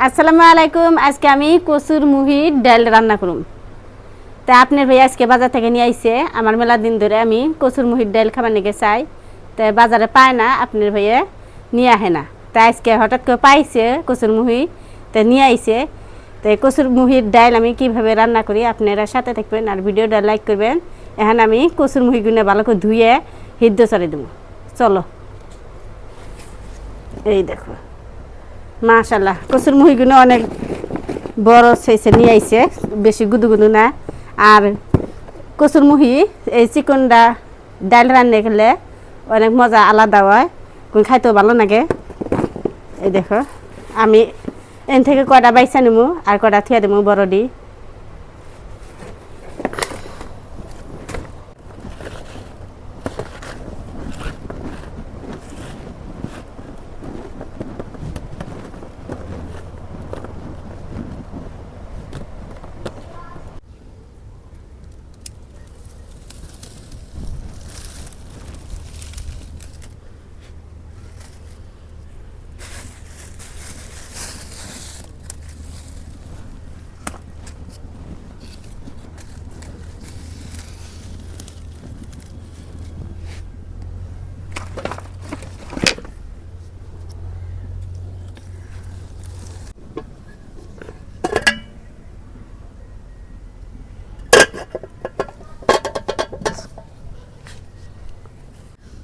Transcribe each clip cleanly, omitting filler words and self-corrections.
আসসালামু আলাইকুম। আজকে আমি কচুর মুহির ডাল রান্না করুম। তা আপনার ভাই আজকে বাজার থেকে নিয়ে আইছে। আমার মেলা দিন ধরে আমি কচুর মুহির ডাল খাবার নিয়ে চাই, তাই বাজারে পায় না, আপনার ভাইয়ে নিয়ে আহে না। তাই আজকে হঠাৎ করে পাইছে কচুর মুহি, তাই নিয়ে আইছে। তাই কচুর মুহির ডাল আমি কিভাবে রান্না করি আপনারা সাথে থাকবেন আর ভিডিওটা লাইক করবেন। এখন আমি কচুর মুহিগুলো ভালো করে ধুয়ে সিদ্ধ চড়ে দেবো। চলো, এই দেখো মাশাআল্লাহ কচুর মুহিগুলো অনেক বড় সাইজে নিয়ে আইছে, বেশি গুদুগুদু না। আর কচুর মুহি এই চিকনটা ডাল রান্না করলে অনেক মজা আলাদা হয়, কোন খাইতেও ভালো লাগে। এই দেখো আমি এন থেকে কয়টা বাইসা নেবো আর কয়টা থিয়া দেবো বড় দি।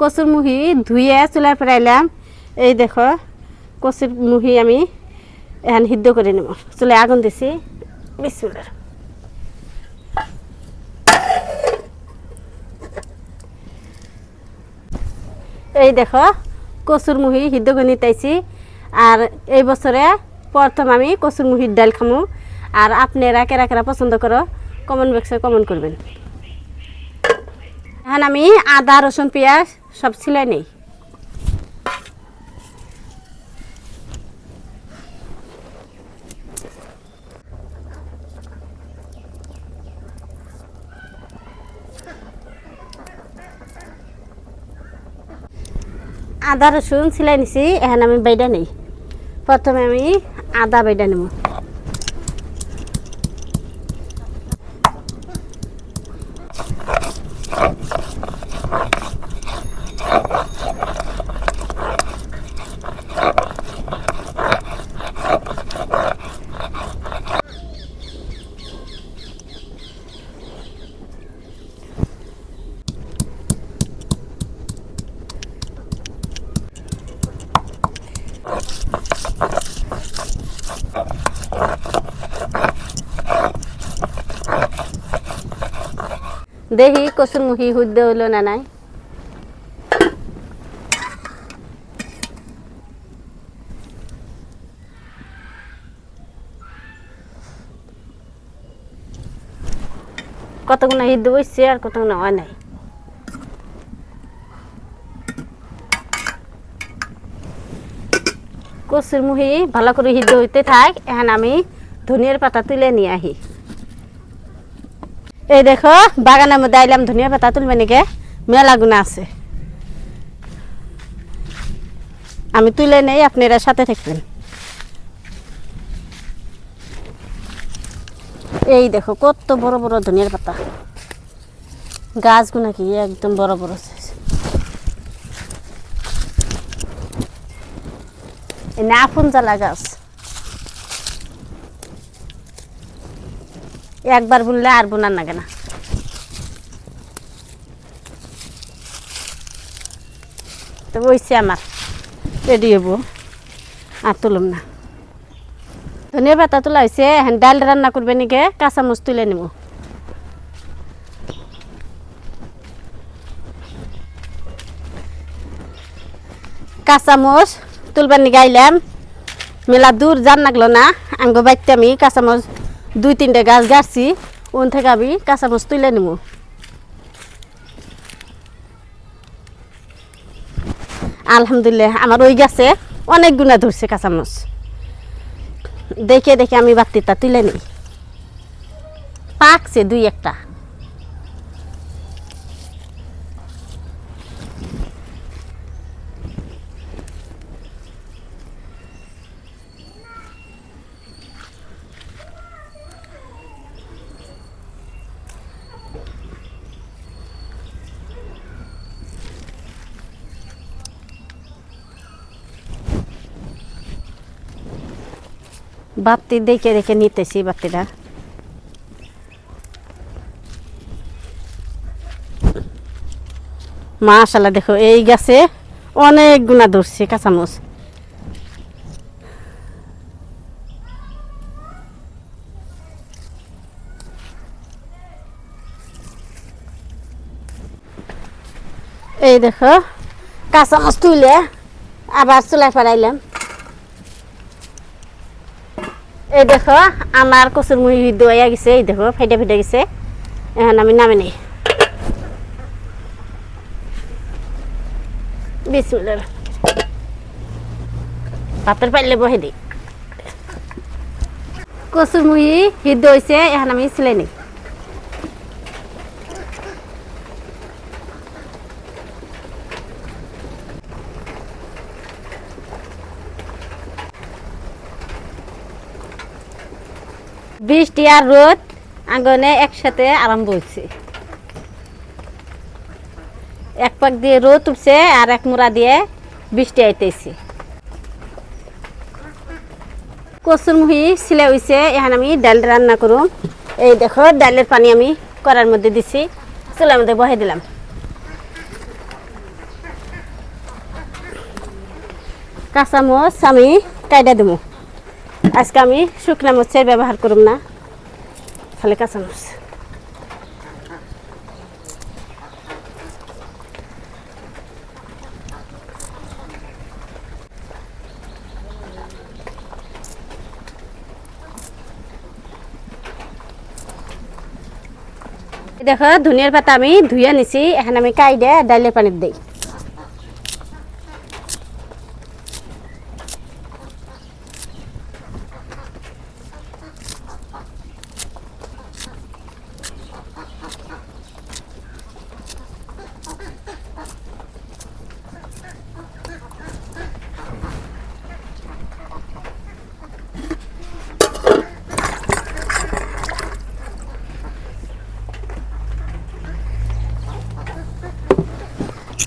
কচুর মুহি ধুয়ে চুলায় ফেরাইলাম। এই দেখো কচুর মুহি আমি এখন সিদ্ধ করে নেব। চুলায় আগুন দিছি, বিসমিল্লাহ। এই দেখো কচুর মুহি সিদ্ধ করে নিতেছি। আর এই বছরে প্রথম আমি কচুর মুহির ডাল খামু। আর আপনারা কেরা কেরা পছন্দ করো কমেন্ট বক্সে কমেন্ট করবেন। এখন আমি আদা রসুন পেঁয়াজ সব ছিলাই নেই। আদা রসুন ছিলাই নিছি, এখন আমি বাইডা নেই। প্রথমে আমি আদা বাইডা নেব। দেখি কচুর মুহি হুদ্দে হইল না নাই। কতগুলো হিদ্ধ বসছে আর কতগুলো হয় নাই। কচুর মুহি ভালো করে সিদ্ধ হইতে থাক। এখন আমি ধনিয়ার পাতা তুলে নিয়ে আহি। এই দেখো বাগানের মধ্যে আইলাম ধনিয়া পাতা তুলবে নাকি, মেলা গুণা আছে। আমি তুলে নেই, আপনারা সাথে থাকবেন। এই দেখো কত বড় বড় ধনিয়ার পাতা, গাছগুনা কি একদম বড় বড়। না আপন জ্বালা গাছ, একবার বুনলে আর বোনার লাগে না। তো বইছে আমার রেডি হবো, আর তুলুম না। ধনিয়া পাতা তোলা হয়েছে, এখন ডাল রান্না করবে নাকি কাঁচামচ তুলে নেব। কাঁচামচ তুলবার নিয়ে গাইলাম, মেলা দূর যান লাগলো না। আঙ্গ বাইতে আমি কাঁচামচ 2-3টে গাছ গাড়ছি, ওন থেকে আমি কাঁচামচ তুলে নেব। আলহামদুলিল্লাহ আমার ওই গাছে অনেক গুণা ধরছে কাঁচামচ। দেখে দেখে আমি বাতিটা তুলে নিই, পাকছে 2-1টা। বাতি দেখে দেখে নিতেছি বাতিটা। মাশাআল্লাহ দেখো এই গাছে অনেক গুণা ধরছে কাঁচামচ। এই দেখো কাঁচামচ তুলে আবার চুলায় পারাইলাম। এই দেখো আমার কচুর মুহি দইয়া গেছে, এই দেখো ফেটে ফেটে গেছে। এখন আমি নামে নেই। বিসমিল্লাহ, ভাতের পাইলে বহে দিই। কচুর মুহি সিদ্ধ হয়েছে, এখন আমি ছিলে নিই। বৃষ্টি আর রোদ আগুনে একসাথে আরম্ভ হচ্ছে। এক পাক দিয়ে রোদ উঠছে আর এক মুড়া দিয়ে বৃষ্টি আইতেছে। কচুর মুহি ছিলে হয়েছে, এখন আমি ডাল রান্না করুম। এই দেখো ডালের পানি আমি কড়ার মধ্যে দিছি, চুলার মধ্যে বহে দিলাম। কাঁচামচ আমি কাইটা দেবো। আজকে আমি শুকনা মরিচের ব্যবহার করব না, খালি কাঁচামচ। দেখো ধনিয়ার পাতা আমি ধুইয়া নিছি, এখন আমি কাইডে ডালের পানি দিই।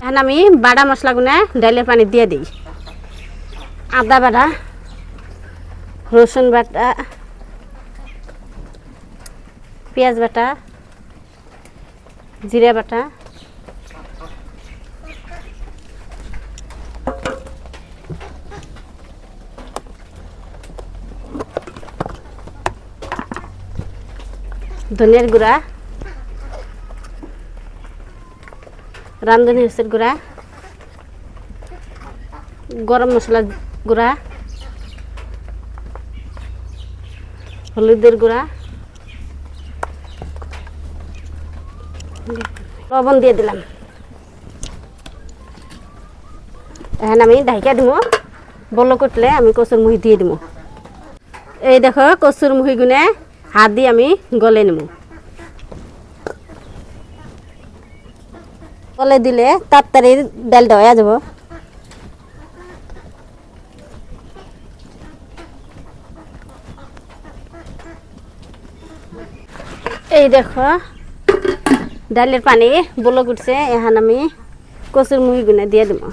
এখন আমি বাটা মশলাগুলো ডালের পানি দিয়ে দিই। আদা বাটা, রসুন বাটা, পেঁয়াজ বাটা, জিরা বাটা, ধনিয়ার গুঁড়া, রাঁধুনি মরিচের গুঁড়া, গরম মশলার গুঁড়া, হলুদের গুঁড়া, লবণ দিয়ে দিলাম। এখন আমি ঢাকা দিব, বলো করলে আমি কচুর মুহি দিয়ে দিব। এই দেখো কচুর মুহি গুনে হাত দিয়ে আমি গলে নেব। গলে দিলে তাড়াতাড়ি ডালটা হয়ে যাব। এই দেখো ডালের পানি বলক উঠছে, এখন আমি কচুর মুহি গুনে দিয়ে দেব।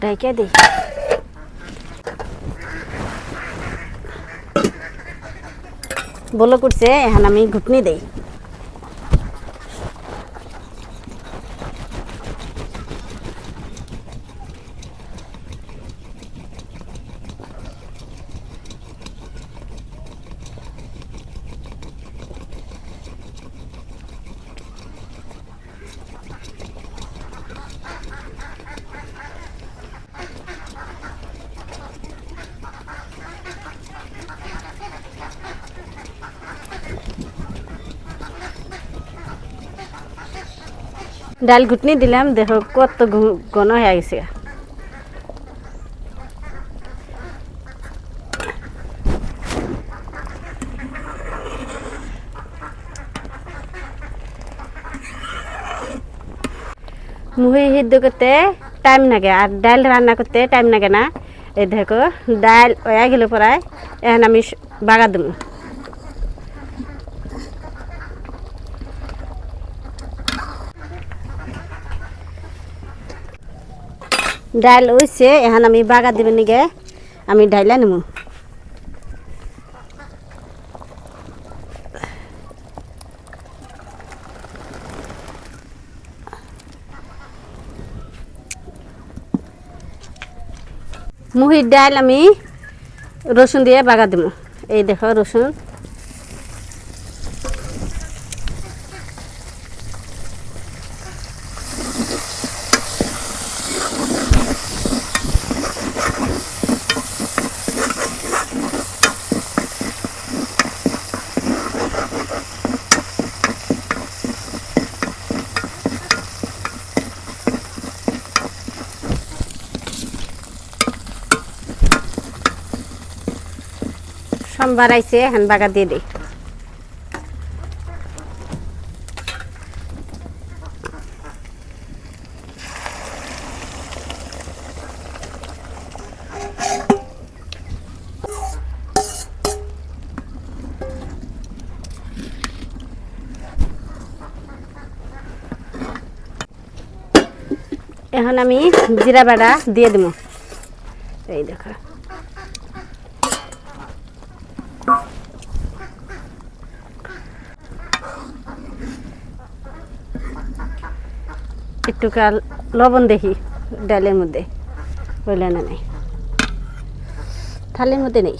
ঢাকা দিই। বলক উঠছে, এখন আমি ঘুটনি দেই। ডাল ঘুটনি দিলাম, দেখো কত ঘন হয়ে গেছে। মুহি সিদ্ধ করতে টাইম লাগে আর ডাল রান্না করতে টাইম লাগে না। এই দেখো ডাল হয়ে গেল প্রায়, এখন আমি বাগা দেবো। ডাল হয়েছে, এখন আমি বাগা দেবেন নিগে আমি ডাইলা নেব। মুহির ডাল আমি রসুন দিয়ে বাগা দেব। এই দেখো রসুন, সোমবার আইছে, এখন বাগা দিয়ে দিই। এখন আমি জিরা বাটা দিয়ে দেবো। এই দেখো একটু লবণ দেখি ডালের মধ্যে হইলে না, নেই থালের মধ্যে নেই।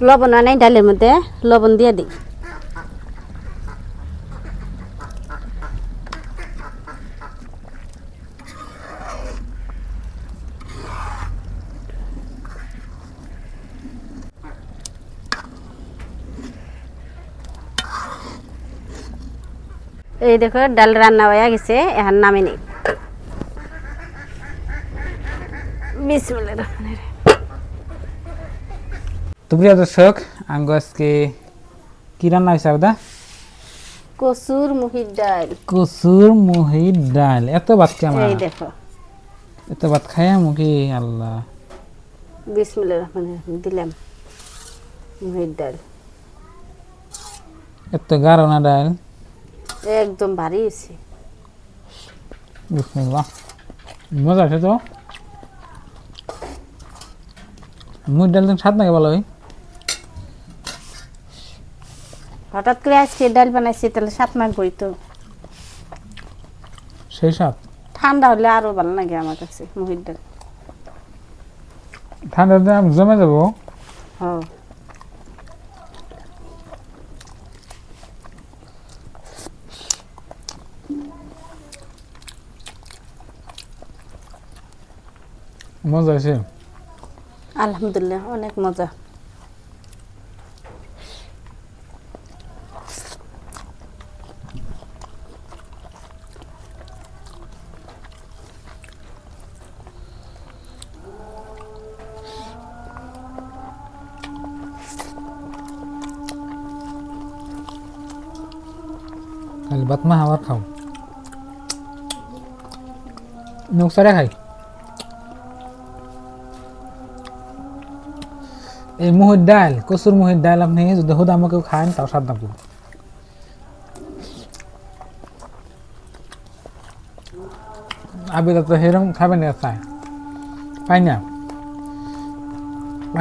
লবণ আনাই ডালের মধ্যে লবণ দিয়ে দিই। এই দেখো ডাল রান্না হয়ে গেছে, এখন নামে নেই। বিসমিল্লাহির রহমানির রহিম। তো প্রিয় দর্শক, আঙ্গ আজকে কি রান্না হয়েছে আবদা? কচুর মুহির ডাল। কচুর মুহির ডাল। এত ভাত কে আমার? এই দেখো এত ভাত খায়া মুখে আল্লাহ। বিসমিল্লাহির রহমানির রহিম দিলাম মুহির ডাল। এত গাঢ় না ডাল? একদম ভারী হয়েছে। বিসমিল্লাহ। মজা আছে তো। মুহির ডাল তো স্বাদ নাকি ভালো? হঠাৎ করে আজকে ডাল বানাইছি, তাহলে 7 মাস বই তো সেই স্বাদ। ঠান্ডা হলে আরো ভালো লাগে আমার কাছে মুহির ডাল। ঠান্ডাতে আমি জমে যাবো। হ্যাঁ মজা আছে আলহামদুলিল্লাহ, অনেক মজা। খালি ভাত মা আবার খাও, নুকসারে খাই। এই মুহির ডাল, কচুর মুহির ডাল আপনি যদি হুদা আমাকেও খান তাও স্বাদ লাগবে। আবেদা তো সেরকম খাবেন না, চায় পাই না।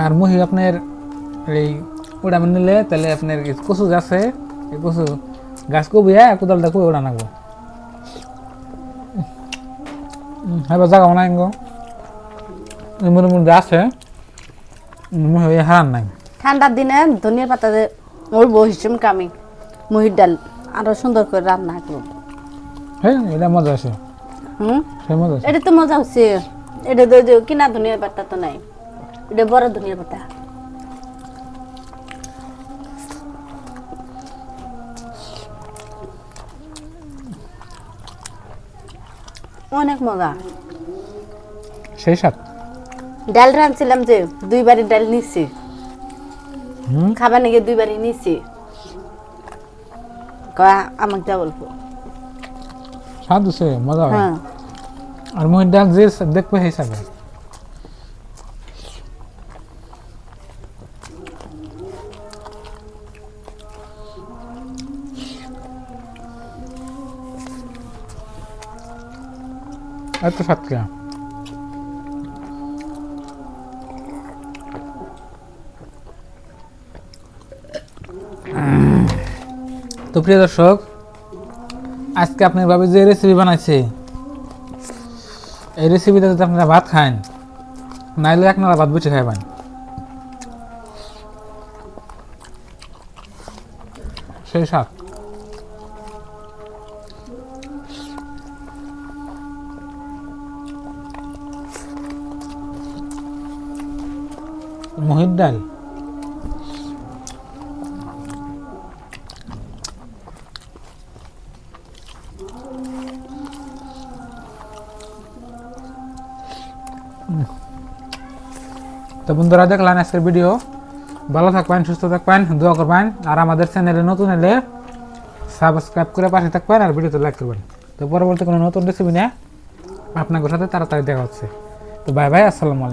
আর মুহি আপনার এই ওটা নিলে তাহলে আপনার কচু গাছে এই কচু গাছ কবিয়া কোদালটা কবি ওটা নাগবো। হ্যাঁ জায়গা নাই গো, মনে মধ্যে আছে হারান নাই। ঠান্ডার দিনে ধনিয়া পাতা ওর বহিষ্যম কামি মুহির ডাল আরো সুন্দর করে রান্না করব। হ্যাঁ এটা মজা আছে। সেই মজা আছে। এটা তো মজা হচ্ছে। এটা তো কিনা ধনিয়া পাতা তো নাই, এটা বড় ধনিয়া পাতা। অনেক মজা। সেই স্বাদ। ডাল রাঁধছিলাম যে 2 বারি ডাল নিচ্ছি, খাবার নাকি 2 বারি নিচ্ছি, আমাকে যা বলবো স্বাদ আছে, মজা হয়। হ্যাঁ আর মুহির ডাল যে দেখবে সেই হিসাবে। এত স্বাদ কে? তো প্রিয় দর্শক, আজকে আপনার ভাবে যে রেসিপি বানাইছে, এই রেসিপিতে যদি আপনারা ভাত খান, নাইলে এক নালা ভাত বেঁচে খাইবেন। সেই স্বাদ। মুহির ডাল তো বন্ধুরা, দেখলেন আজকের ভিডিও। ভালো থাকবেন, সুস্থ থাকবেন, দোয়া করবেন। আর আমাদের চ্যানেলে নতুন এলে সাবস্ক্রাইব করে পাশে থাকবেন আর ভিডিওতে লাইক করবেন। তো পরবর্তী কোনো নতুন রেসিপি নিয়ে আপনাদের সাথে তাড়াতাড়ি দেখা হচ্ছে। তো বাই বাই, আসসালামু আলাইকুম।